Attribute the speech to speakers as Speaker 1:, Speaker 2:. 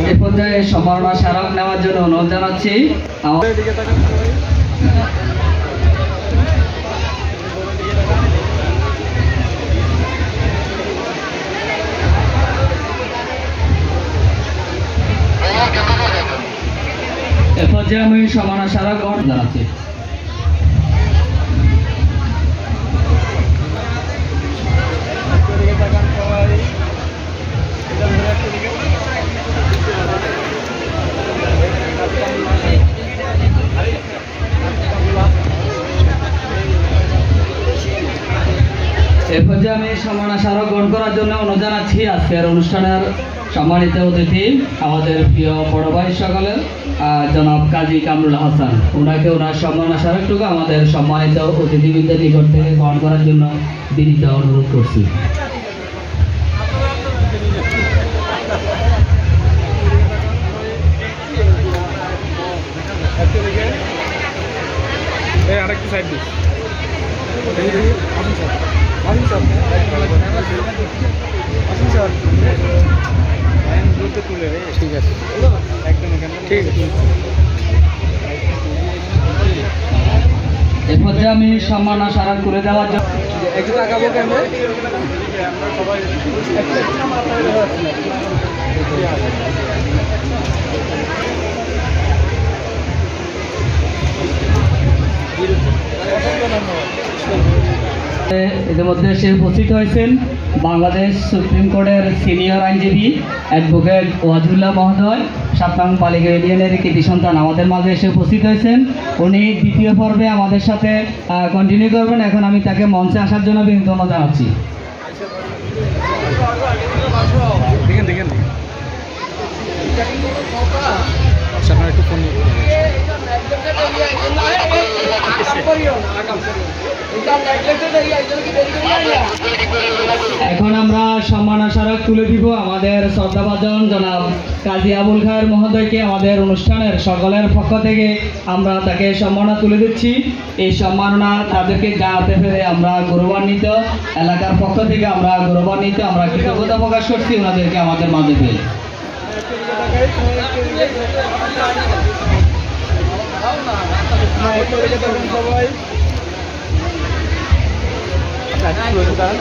Speaker 1: এই পর্যায়ে সম্মাননা স্মারক নেওয়ার জন্য অনুরোধ জানাচ্ছি। এ পর্যায়ে আমি সম্মাননা স্মারক গ্রহণ জানাচ্ছি। এ পর্যায়ে আমি সম্মাননা স্মারক গ্রহণ করার জন্য অনুরোধ জানাচ্ছি আজকের অনুষ্ঠানের সম্মানিত অতিথি আমাদের প্রিয় বড় ভাই সকলের জনাব কাজী কামরুল হাসান, ওনাকে ওনার সম্মাননা স্মারকটুকু আমাদের সম্মানিত অতিথিবৃন্দের নিকট থেকে গ্রহণ করার জন্য বিনীত অনুরোধ করছি।
Speaker 2: আরেকটু সাইড দিস। ঠিক আছে, একদম ঠিক আছে।
Speaker 1: এ পর্যায়ে আমি সম্মাননা স্মারক করে দেওয়ার জন্য
Speaker 2: একটু তাকাবো কেন?
Speaker 1: ইতিমধ্যে সে উপস্থিত হয়েছেন বাংলাদেশ সুপ্রিম কোর্টের সিনিয়র আইনজীবী অ্যাডভোকেট ওয়াজুল্লাহ মহোদয়, 7 নং বালিকা ইউনিয়নের কৃতি সন্তান আমাদের মাঝে এসে উপস্থিত হয়েছেন। উনি দ্বিতীয় পর্বে আমাদের সাথে কন্টিনিউ করবেন। এখন আমি তাকে মঞ্চে আসার জন্য বিনীত অনুরোধ জানাচ্ছি।
Speaker 2: দেখেন দেখেন একটু ফোন
Speaker 1: এখন আমরা সম্মাননা স্মারক তুলে দিব আমাদের শ্রদ্ধাভাজন জনাব কাজী আবুল খায়ের মহোদয়কে। আমাদের অনুষ্ঠানের সকলের পক্ষ থেকে আমরা তাকে সম্মাননা তুলে দিচ্ছি। এই সম্মাননা তাদেরকে জানাতে পেরে আমরা গৌরবান্বিত, এলাকার পক্ষ থেকে আমরা গৌরবান্বিত, আমরা কৃতজ্ঞতা প্রকাশ করছি ওনাদেরকে আমাদের মাঝে পেয়ে।
Speaker 2: সবাই একটু টাকা